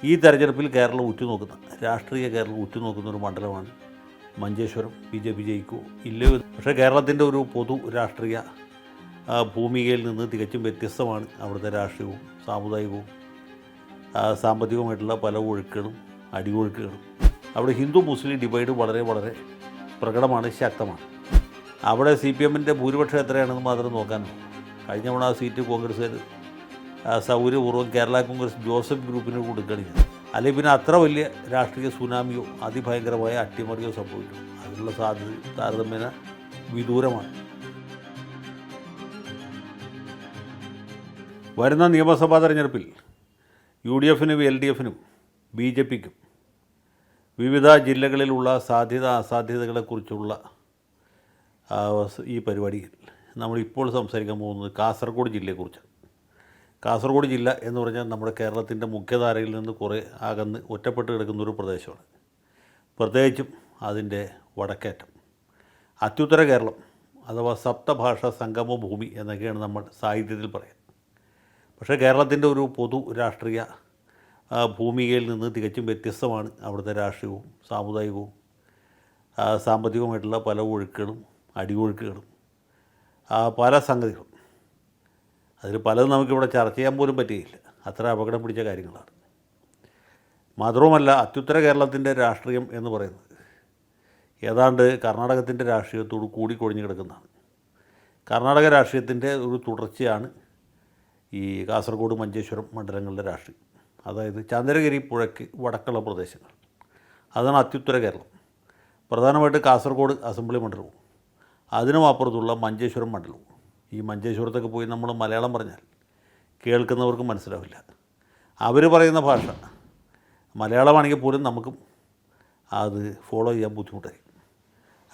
ഈ തെരഞ്ഞെടുപ്പിൽ കേരളം ഉറ്റുനോക്കുന്ന രാഷ്ട്രീയ കേരളം ഉറ്റുനോക്കുന്ന ഒരു മണ്ഡലമാണ് മഞ്ചേശ്വരം. BJP ജയിക്കുമോ ഇല്ലയോ? പക്ഷേ കേരളത്തിൻ്റെ ഒരു പൊതു രാഷ്ട്രീയ ഭൂമികയിൽ നിന്ന് തികച്ചും വ്യത്യസ്തമാണ് അവിടുത്തെ രാഷ്ട്രീയവും സാമുദായികവും സാമ്പത്തികവുമായിട്ടുള്ള പല ഒഴുക്കുകളും അടിയൊഴുക്കുകളും. അവിടെ ഹിന്ദു മുസ്ലിം ഡിവൈഡ് വളരെ വളരെ പ്രകടമാണ്, ശക്തമാണ്. അവിടെ CPMൻ്റെ ഭൂരിപക്ഷം എത്രയാണെന്ന് മാത്രം നോക്കാനോ. കഴിഞ്ഞ തവണ ആ സീറ്റ് കോൺഗ്രസ്സുകാർ സൗകര്യപൂർവ്വം കേരള കോൺഗ്രസ് ജോസഫ് ഗ്രൂപ്പിന് കൊടുക്കുകയാണ്. അല്ലെങ്കിൽ പിന്നെ അത്ര വലിയ രാഷ്ട്രീയ സുനാമിയോ അതിഭയങ്കരമായ അട്ടിമറിയോ സംഭവിക്കും. അതിനുള്ള സാധ്യത താരതമ്യേന വിദൂരമാണ്. വരുന്ന നിയമസഭാ തെരഞ്ഞെടുപ്പിൽ UDFനും LDFനും BJPക്കും വിവിധ ജില്ലകളിലുള്ള സാധ്യത അസാധ്യതകളെക്കുറിച്ചുള്ള ഈ പരിപാടിയിൽ നമ്മളിപ്പോൾ സംസാരിക്കാൻ പോകുന്നത് കാസർഗോഡ് ജില്ലയെക്കുറിച്ചാണ്. കാസർഗോഡ് ജില്ല എന്ന് പറഞ്ഞാൽ നമ്മുടെ കേരളത്തിൻ്റെ മുഖ്യധാരയിൽ നിന്ന് കുറേ അകന്ന് ഒറ്റപ്പെട്ട് കിടക്കുന്നൊരു പ്രദേശമാണ്. പ്രത്യേകിച്ചും അതിൻ്റെ വടക്കേറ്റം അത്യുത്തര കേരളം അഥവാ സപ്തഭാഷാ സംഗമ ഭൂമി എന്നൊക്കെയാണ് നമ്മൾ സാഹിത്യത്തിൽ പറയുന്നത്. പക്ഷേ കേരളത്തിൻ്റെ ഒരു പൊതു രാഷ്ട്രീയ ഭൂമികയിൽ നിന്ന് തികച്ചും വ്യത്യസ്തമാണ് അവിടുത്തെ രാഷ്ട്രീയവും സാമുദായികവും സാമ്പത്തികവുമായിട്ടുള്ള പല ഒഴുക്കുകളും അടിയൊഴുക്കുകളും പല സംഗതികളും. അതിൽ പലതും നമുക്കിവിടെ ചർച്ച ചെയ്യാൻ പോലും പറ്റുകയില്ല, അത്ര അപകടം പിടിച്ച കാര്യങ്ങളാണ്. മാത്രവുമല്ല അത്യുത്തര കേരളത്തിൻ്റെ രാഷ്ട്രീയം എന്ന് പറയുന്നത് ഏതാണ്ട് കർണാടകത്തിൻ്റെ രാഷ്ട്രീയത്തോട് കൂടിക്കൊഴിഞ്ഞ് കിടക്കുന്നതാണ്. കർണാടക രാഷ്ട്രീയത്തിൻ്റെ ഒരു തുടർച്ചയാണ് ഈ കാസർഗോഡ് മഞ്ചേശ്വരം മണ്ഡലങ്ങളുടെ രാഷ്ട്രീയം. അതായത് ചന്ദ്രഗിരി പുഴയ്ക്ക് വടക്കുള്ള പ്രദേശങ്ങൾ, അതാണ് അത്യുത്തര കേരളം. പ്രധാനമായിട്ട് കാസർഗോഡ് അസംബ്ലി മണ്ഡലവും അതിനും അപ്പുറത്തുള്ള മഞ്ചേശ്വരം മണ്ഡലവും. ഈ മഞ്ചേശ്വരത്തൊക്കെ പോയി നമ്മൾ മലയാളം പറഞ്ഞാൽ കേൾക്കുന്നവർക്ക് മനസ്സിലാവില്ല. അവർ പറയുന്ന ഭാഷ മലയാളമാണെങ്കിൽ പോലും നമുക്കും അത് ഫോളോ ചെയ്യാൻ ബുദ്ധിമുട്ടായിരിക്കും.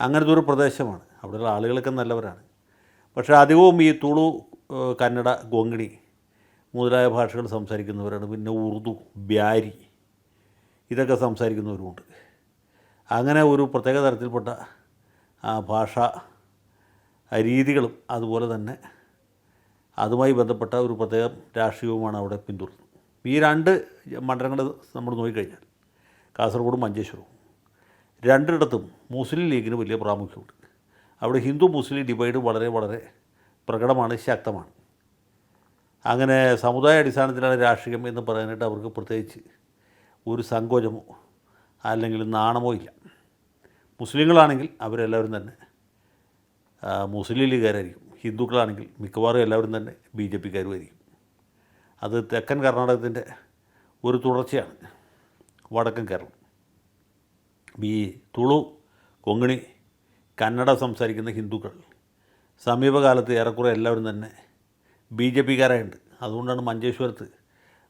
അങ്ങനത്തെ ഒരു പ്രദേശമാണ്. അവിടെയുള്ള ആളുകളൊക്കെ നല്ലവരാണ്. പക്ഷേ അധികവും ഈ തുളു, കന്നഡ, കൊങ്കിണി മുതലായ ഭാഷകൾ സംസാരിക്കുന്നവരാണ്. പിന്നെ ഉറുദു, ബ്യാരി ഇതൊക്കെ സംസാരിക്കുന്നവരുമുണ്ട്. അങ്ങനെ ഒരു പ്രത്യേക തരത്തിൽപ്പെട്ട ഭാഷാ രീതികളും അതുപോലെ തന്നെ അതുമായി ബന്ധപ്പെട്ട ഒരു പ്രത്യേക രാഷ്ട്രീയവുമാണ് അവിടെ പിന്തുടരുന്നത്. ഈ രണ്ട് മണ്ഡലങ്ങൾ നമ്മൾ നോക്കിക്കഴിഞ്ഞാൽ കാസർഗോഡും മഞ്ചേശ്വരവും രണ്ടിടത്തും മുസ്ലിം ലീഗിന് വലിയ പ്രാമുഖ്യമുണ്ട്. അവിടെ ഹിന്ദു മുസ്ലിം ഡിവൈഡ് വളരെ വളരെ പ്രകടമാണ്, ശക്തമാണ്. അങ്ങനെ സമുദായ അടിസ്ഥാനത്തിലാണ് രാഷ്ട്രീയം എന്ന് പറയാനായിട്ട് അവർക്ക് പ്രത്യേകിച്ച് ഒരു സങ്കോചമോ അല്ലെങ്കിൽ നാണമോ ഇല്ല. മുസ്ലിങ്ങളാണെങ്കിൽ അവരെല്ലാവരും തന്നെ മുസ്ലിം ലീഗുകാരായിരിക്കും. ഹിന്ദുക്കളാണെങ്കിൽ മിക്കവാറും എല്ലാവരും തന്നെ BJPക്കാരുമായിരിക്കും. അത് തെക്കൻ കർണാടകത്തിൻ്റെ ഒരു തുടർച്ചയാണ്. വടക്കൻ കേരളം ഈ തുളു, കൊങ്ങിണി, കന്നഡ സംസാരിക്കുന്ന ഹിന്ദുക്കൾ സമീപകാലത്ത് ഏറെക്കുറെ എല്ലാവരും തന്നെ BJPക്കാരായുണ്ട്. അതുകൊണ്ടാണ് മഞ്ചേശ്വരത്ത്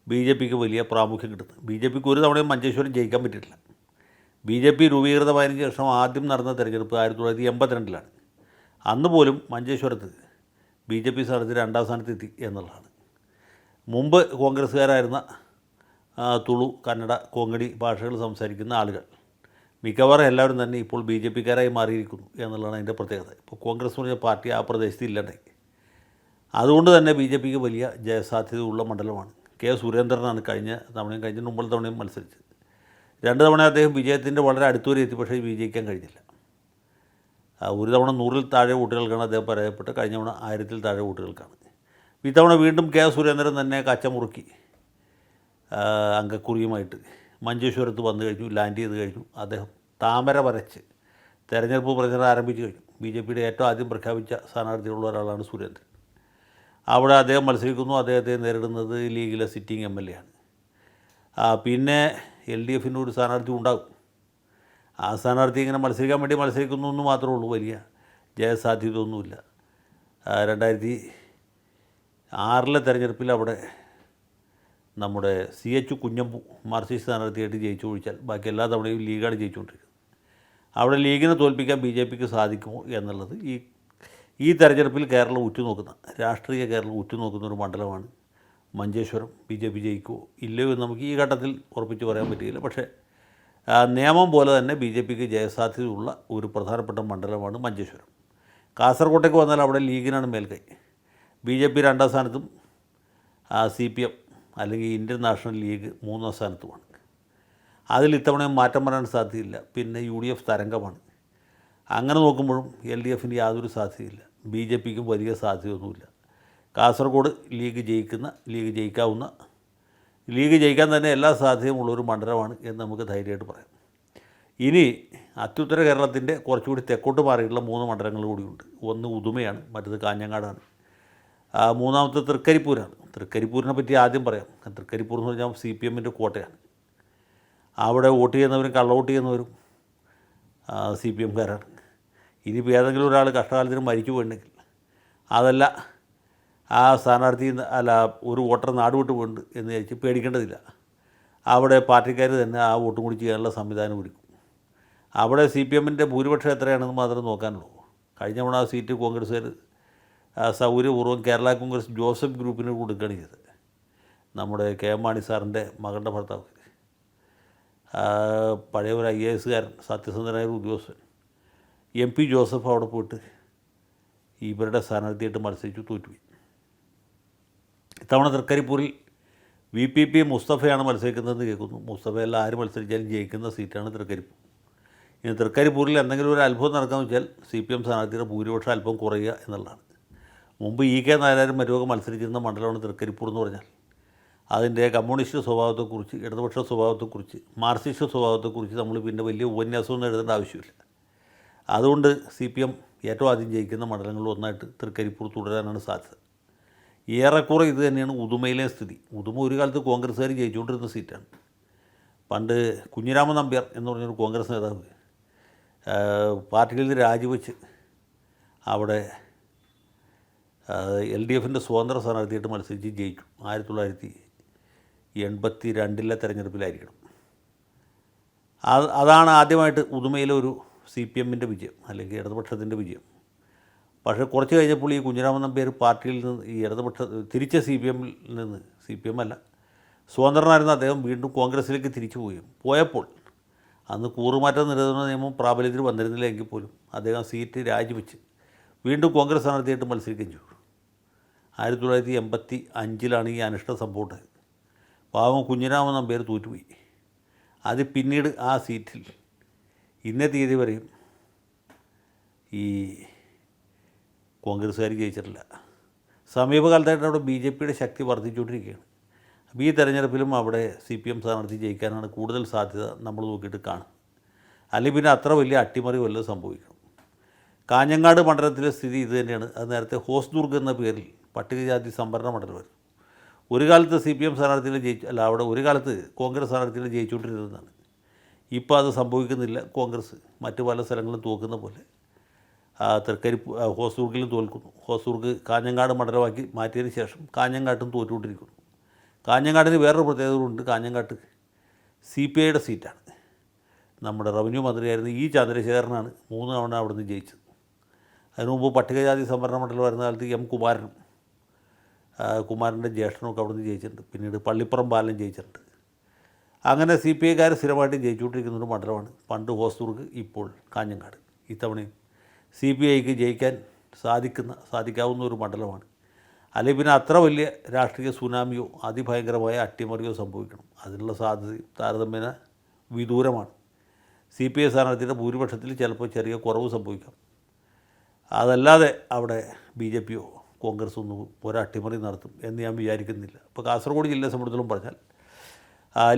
BJPക്ക് വലിയ പ്രാമുഖ്യം കിട്ടുന്നത്. BJPക്ക് ഒരു തവണയും മഞ്ചേശ്വരം ജയിക്കാൻ പറ്റിയിട്ടില്ല. BJP രൂപീകൃതമായതിനു ശേഷം ആദ്യം നടന്ന തെരഞ്ഞെടുപ്പ് 1982 അന്ന് പോലും മഞ്ചേശ്വരത്ത് BJP സ്ഥാനത്ത് രണ്ടാം സ്ഥാനത്തെത്തി എന്നുള്ളതാണ്. മുമ്പ് കോൺഗ്രസ്സുകാരായിരുന്ന തുളു, കന്നഡ, കൊങ്കണി ഭാഷകൾ സംസാരിക്കുന്ന ആളുകൾ മിക്കവാറും എല്ലാവരും തന്നെ ഇപ്പോൾ BJPക്കാരായി മാറിയിരിക്കുന്നു എന്നുള്ളതാണ് അതിൻ്റെ പ്രത്യേകത. ഇപ്പോൾ കോൺഗ്രസ് പറഞ്ഞ പാർട്ടി ആ പ്രദേശത്ത് ഇല്ലാണ്ടായി. അതുകൊണ്ട് തന്നെ BJPക്ക് വലിയ ജയസാധ്യതയുള്ള മണ്ഡലമാണ്. സുരേന്ദ്രനാണ് കഴിഞ്ഞ തവണയും കഴിഞ്ഞ മുമ്പത്തെ തവണയും മത്സരിച്ചത്. 2 തവണ അദ്ദേഹം വിജയത്തിൻ്റെ വളരെ അടുത്തുവരെ എത്തി, പക്ഷേ വിജയിക്കാൻ കഴിഞ്ഞില്ല. ഒരു തവണ 100-ൽ താഴെ വോട്ടുകൾക്കാണ് അദ്ദേഹം പരാജയപ്പെട്ട്, കഴിഞ്ഞ തവണ 1000-ൽ താഴെ വോട്ടുകൾക്കാണ്. ഇത്തവണ വീണ്ടും സുരേന്ദ്രൻ തന്നെ കച്ചമുറുക്കി അങ്കക്കുറിയുമായിട്ട് മഞ്ചേശ്വരത്ത് വന്നു കഴിഞ്ഞു, ലാൻഡ് ചെയ്ത് കഴിഞ്ഞു. അദ്ദേഹം താമര വരച്ച് തെരഞ്ഞെടുപ്പ് പ്രചരണം ആരംഭിച്ചു കഴിഞ്ഞു. BJPയുടെ ഏറ്റവും ആദ്യം പ്രഖ്യാപിച്ച സ്ഥാനാർത്ഥിയുള്ള ഒരാളാണ് സുരേന്ദ്രൻ. അവിടെ അദ്ദേഹം മത്സരിക്കുന്നു. അദ്ദേഹത്തെ നേരിടുന്നത് ലീഗിലെ സിറ്റിംഗ് MLA ആണ്. പിന്നെ LDFന് ഒരു സ്ഥാനാർത്ഥി ഉണ്ടാകും. ആ സ്ഥാനാർത്ഥി ഇങ്ങനെ മത്സരിക്കാൻ വേണ്ടി മത്സരിക്കുന്നു എന്ന് മാത്രമേ ഉള്ളൂ, വലിയ ജയസാധ്യതയൊന്നുമില്ല. 2006 തെരഞ്ഞെടുപ്പിൽ അവിടെ നമ്മുടെ CH കുഞ്ഞമ്പു മാർക്സിസ്റ്റ് സ്ഥാനാർത്ഥിയായിട്ട് ജയിച്ചു ഒഴിച്ചാൽ ബാക്കി എല്ലാ തവണയും ലീഗാണ് ജയിച്ചുകൊണ്ടിരിക്കുന്നത്. അവിടെ ലീഗിനെ തോൽപ്പിക്കാൻ BJPക്ക് സാധിക്കുമോ എന്നുള്ളത് ഈ തെരഞ്ഞെടുപ്പിൽ കേരളം ഉറ്റുനോക്കുന്ന രാഷ്ട്രീയ കേരളം ഉറ്റുനോക്കുന്ന ഒരു മണ്ഡലമാണ് മഞ്ചേശ്വരം. BJP ജയിക്കുമോ ഇല്ലയോ എന്ന് നമുക്ക് ഈ ഘട്ടത്തിൽ ഉറപ്പിച്ച് പറയാൻ പറ്റുകയില്ല. പക്ഷേ നിയമം പോലെ തന്നെ BJPക്ക് ജയസാധ്യതയുള്ള ഒരു പ്രധാനപ്പെട്ട മണ്ഡലമാണ് മഞ്ചേശ്വരം. കാസർകോട്ടേക്ക് വന്നാൽ അവിടെ ലീഗിനാണ് മേൽക്കൈ. BJP 2ാം സ്ഥാനത്തും CPM അല്ലെങ്കിൽ ഇന്ത്യൻ നാഷണൽ ലീഗ് 3ാം സ്ഥാനത്തുമാണ്. അതിൽ ഇത്തവണയും മാറ്റം വരാൻ സാധ്യതയില്ല. പിന്നെ UDF തരംഗമാണ്. അങ്ങനെ നോക്കുമ്പോഴും LDFന് യാതൊരു സാധ്യതയില്ല. BJPക്കും വലിയ സാധ്യതയൊന്നുമില്ല. കാസർഗോഡ് ലീഗ് ജയിക്കാൻ തന്നെ എല്ലാ സാധ്യതയുമുള്ളൊരു മണ്ഡലമാണ് എന്ന് നമുക്ക് ധൈര്യമായിട്ട് പറയാം. ഇനി അത്യുത്തര കേരളത്തിൻ്റെ കുറച്ചുകൂടി തെക്കോട്ട് മാറിയിട്ടുള്ള 3 മണ്ഡലങ്ങൾ കൂടിയുണ്ട്. ഒന്ന് ഉദുമയാണ്, മറ്റത് കാഞ്ഞങ്ങാടാണ്, മൂന്നാമത്തെ തൃക്കരിപ്പൂരാണ്. തൃക്കരിപ്പൂരിനെ പറ്റി ആദ്യം പറയാം. തൃക്കരിപ്പൂർ എന്ന് പറഞ്ഞാൽ CPMൻ്റെ കോട്ടയാണ്. അവിടെ വോട്ട് ചെയ്യുന്നവരും കള്ളവോട്ട് ചെയ്യുന്നവരും CPMകാരാണ്. ഇനിയിപ്പോൾ ഏതെങ്കിലും ഒരാൾ കഷ്ടകാലത്തിന് മരിച്ചു പോയിട്ടുണ്ടെങ്കിൽ അതല്ല ആ സ്ഥാനാർത്ഥി ഒരു വോട്ടർ നാട് വിട്ട് പോയിട്ടുണ്ട് എന്ന് വിചാരിച്ച് പേടിക്കേണ്ടതില്ല. അവിടെ പാർട്ടിക്കാർ തന്നെ ആ വോട്ടും കൂടി ചെയ്യാനുള്ള സംവിധാനം ഒരുക്കും. അവിടെ CPMൻ്റെ ഭൂരിപക്ഷം എത്രയാണെന്ന് മാത്രം നോക്കാനുള്ളൂ. കഴിഞ്ഞ തവണ ആ സീറ്റ് കോൺഗ്രസ്സുകാർ സൗകര്യപൂർവ്വം കേരള കോൺഗ്രസ് ജോസഫ് ഗ്രൂപ്പിന് കൊടുക്കുകയാണ് ചെയ്തത്. നമ്മുടെ KM മാണി സാറിൻ്റെ മകളുടെ ഭർത്താവ്, പഴയ ഒരു IASകാരൻ, സത്യസന്ധനായ ഒരു ഉദ്യോഗസ്ഥൻ MP ജോസഫ് അവിടെ പോയിട്ട് ഇവരുടെ സ്ഥാനാർത്ഥിയായിട്ട് മത്സരിച്ചു, തോറ്റുപോയി. ഇത്തവണ തൃക്കരിപ്പൂരിൽ VPP മുസ്തഫയാണ് മത്സരിക്കുന്നതെന്ന് കേൾക്കുന്നു. മുസ്തഫയല്ല ആര് മത്സരിച്ചാലും ജയിക്കുന്ന സീറ്റാണ് തൃക്കരിപ്പൂർ. ഇനി തൃക്കരിപ്പൂരിൽ എന്തെങ്കിലും ഒരു അത്ഭുതം നടക്കാമെന്ന് വെച്ചാൽ CPM സ്ഥാനാർത്ഥിയുടെ ഭൂരിപക്ഷം അല്പം കുറയുക എന്നുള്ളതാണ്. മുമ്പ് EK നായനാരും മറ്റുമൊക്കെ മത്സരിച്ചിരുന്ന മണ്ഡലമാണ് തൃക്കരിപ്പൂർ എന്ന് പറഞ്ഞാൽ അതിൻ്റെ കമ്മ്യൂണിസ്റ്റ് സ്വഭാവത്തെക്കുറിച്ച്, ഇടതുപക്ഷ സ്വഭാവത്തെക്കുറിച്ച്, മാർക്സിസ്റ്റ് സ്വഭാവത്തെക്കുറിച്ച് നമ്മൾ പിന്നെ വലിയ ഉപന്യാസമൊന്നും എഴുതേണ്ട ആവശ്യമില്ല. അതുകൊണ്ട് CPM ഏറ്റവും ആദ്യം ജയിക്കുന്ന മണ്ഡലങ്ങളിൽ ഒന്നായിട്ട് തൃക്കരിപ്പൂർ തുടരാനാണ് സാധ്യത. ഏറെക്കുറെ ഇത് തന്നെയാണ് ഉദുമയിലെ സ്ഥിതി. ഉദുമ ഒരു കാലത്ത് കോൺഗ്രസ്സുകാർ ജയിച്ചുകൊണ്ടിരുന്ന സീറ്റാണ്. പണ്ട് കുഞ്ഞിരാമൻ നമ്പ്യാർ എന്ന് പറഞ്ഞൊരു കോൺഗ്രസ് നേതാവ് പാർട്ടിയിൽ നിന്ന് രാജിവെച്ച് അവിടെ LDFൻ്റെ സ്വതന്ത്ര സ്ഥാനാർത്ഥിയായിട്ട് മത്സരിച്ച് ജയിച്ചു. 1982 തെരഞ്ഞെടുപ്പിലായിരിക്കണം. അതാണ് ആദ്യമായിട്ട് ഉദുമയിലെ ഒരു CPMൻ്റെ വിജയം, അല്ലെങ്കിൽ ഇടതുപക്ഷത്തിൻ്റെ വിജയം. പക്ഷേ കുറച്ച് കഴിഞ്ഞപ്പോൾ ഈ കുഞ്ഞിരാമൻ നമ്പ്യാർ പാർട്ടിയിൽ നിന്ന് ഈ തിരിച്ച CPM അല്ല, സ്വതന്ത്രനായിരുന്ന അദ്ദേഹം വീണ്ടും കോൺഗ്രസ്സിലേക്ക് തിരിച്ചു പോയപ്പോൾ അന്ന് കൂറുമാറ്റ നിരോധന നിയമം പ്രാബല്യത്തിൽ വന്നിരുന്നില്ല എങ്കിൽ പോലും അദ്ദേഹം സീറ്റ് രാജിവെച്ച് വീണ്ടും കോൺഗ്രസ് സ്ഥാനാർത്ഥിയായിട്ട് മത്സരിക്കുകയും ചെയ്തു. 1985 ഈ അനിഷ്ട സംഭവം ഉണ്ടായത്. പാവം കുഞ്ഞിരാമൻ നമ്പ്യാർ തോറ്റുപോയി. അത് പിന്നീട് ആ സീറ്റിൽ ഇന്നേ തീയതി വരെയും ഈ കോൺഗ്രസ്സുകാർ ജയിച്ചിട്ടില്ല. സമീപകാലത്തായിട്ട് അവിടെ BJPയുടെ ശക്തി വർദ്ധിച്ചുകൊണ്ടിരിക്കുകയാണ്. അപ്പോൾ ഈ തെരഞ്ഞെടുപ്പിലും അവിടെ CPM സ്ഥാനാർത്ഥി ജയിക്കാനാണ് കൂടുതൽ സാധ്യത നമ്മൾ നോക്കിയിട്ട് കാണും. അല്ലെങ്കിൽ പിന്നെ അത്ര വലിയ അട്ടിമറി വല്ലതും സംഭവിക്കണം. കാഞ്ഞങ്ങാട് മണ്ഡലത്തിലെ സ്ഥിതി ഇത് തന്നെയാണ്. അത് നേരത്തെ ഹോസ്ദുർഗ് എന്ന പേരിൽ പട്ടികജാതി സംവരണ മണ്ഡലമായിരുന്നു. ഒരു കാലത്ത് CPM സ്ഥാനാർത്ഥികൾ അവിടെ ഒരു കാലത്ത് കോൺഗ്രസ് സ്ഥാനാർത്ഥികൾ ജയിച്ചുകൊണ്ടിരുന്നതാണ്. ഇപ്പോൾ അത് സംഭവിക്കുന്നില്ല. കോൺഗ്രസ് മറ്റു പല സ്ഥലങ്ങളും തോക്കുന്ന പോലെ ഹോസ്ദുർഗിലും തോൽക്കുന്നു. ഹോസ്ദുർഗ് കാഞ്ഞങ്ങാട് മണ്ഡലമാക്കി മാറ്റിയതിന് ശേഷം കാഞ്ഞങ്ങാട്ടും തോറ്റുകൊണ്ടിരിക്കുന്നു. കാഞ്ഞങ്ങാടിന് വേറൊരു പ്രത്യേകതകളുണ്ട്. കാഞ്ഞങ്ങാട്ട് CPIയുടെ സീറ്റാണ്. നമ്മുടെ റവന്യൂ മന്ത്രിയായിരുന്ന ചന്ദ്രശേഖരനാണ് 3 തവണ അവിടെ നിന്ന് ജയിച്ചത്. അതിനു മുമ്പ് പട്ടികജാതി സംവരണ മണ്ഡലം വരുന്ന കാലത്ത് M കുമാരൻ്റെ ജ്യേഷ്ഠനൊക്കെ അവിടെ നിന്ന് ജയിച്ചിട്ടുണ്ട്. പിന്നീട് പള്ളിപ്പുറം ബാലൻ ജയിച്ചിട്ടുണ്ട്. അങ്ങനെ CPIക്കാർ സ്ഥിരമായിട്ട് ജയിച്ചുകൊണ്ടിരിക്കുന്നൊരു മണ്ഡലമാണ് പണ്ട് ഹോസ്ദുർഗ്, ഇപ്പോൾ കാഞ്ഞങ്ങാട്. ഇത്തവണയും CPIക്ക് ജയിക്കാൻ സാധിക്കാവുന്ന ഒരു മണ്ഡലമാണ്. അല്ലെങ്കിൽ പിന്നെ അത്ര വലിയ രാഷ്ട്രീയ സുനാമിയോ അതിഭയങ്കരമായ അട്ടിമറിയോ സംഭവിക്കണം. അതിനുള്ള സാധ്യതയും താരതമ്യേന വിദൂരമാണ്. CPI സ്ഥാനാർത്ഥിയുടെ ഭൂരിപക്ഷത്തിൽ ചിലപ്പോൾ ചെറിയ കുറവ് സംഭവിക്കാം. അതല്ലാതെ അവിടെ BJPയോ കോൺഗ്രസ് ഒന്നും ഒരട്ടിമറി നടത്തും എന്ന് ഞാൻ വിചാരിക്കുന്നില്ല. ഇപ്പോൾ കാസർഗോഡ് ജില്ലയെ സംബന്ധിച്ചിടത്തോളം പറഞ്ഞാൽ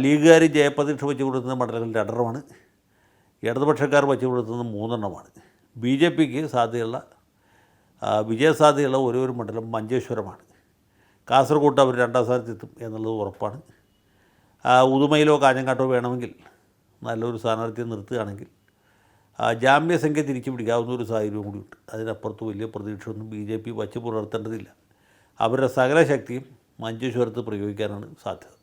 ലീഗുകാർ ജയപ്രതീക്ഷ വെച്ച് കൊടുക്കുന്ന മണ്ഡലങ്ങൾ 2 ഇടതുപക്ഷക്കാർ വെച്ച് കൊടുക്കുന്നത് 3 BJPക്ക് വിജയസാധ്യതയുള്ള ഒരു മണ്ഡലം മഞ്ചേശ്വരമാണ്. കാസർഗോഡ് അവർ 2ാം സ്ഥാനത്തെത്തും എന്നുള്ളത് ഉറപ്പാണ്. ഉദുമയിലോ കാഞ്ഞങ്ങാട്ടോ വേണമെങ്കിൽ നല്ലൊരു സ്ഥാനാർത്ഥിയെ നിർത്തുകയാണെങ്കിൽ ജാമ്യസംഖ്യ തിരിച്ചു പിടിക്കാവുന്ന ഒരു സാഹചര്യവും കൂടിയുണ്ട്. അതിനപ്പുറത്ത് വലിയ പ്രതീക്ഷയൊന്നും BJP വച്ച് പുലർത്തേണ്ടതില്ല. അവരുടെ സകല ശക്തിയും മഞ്ചേശ്വരത്ത് പ്രയോഗിക്കാനാണ് സാധ്യത.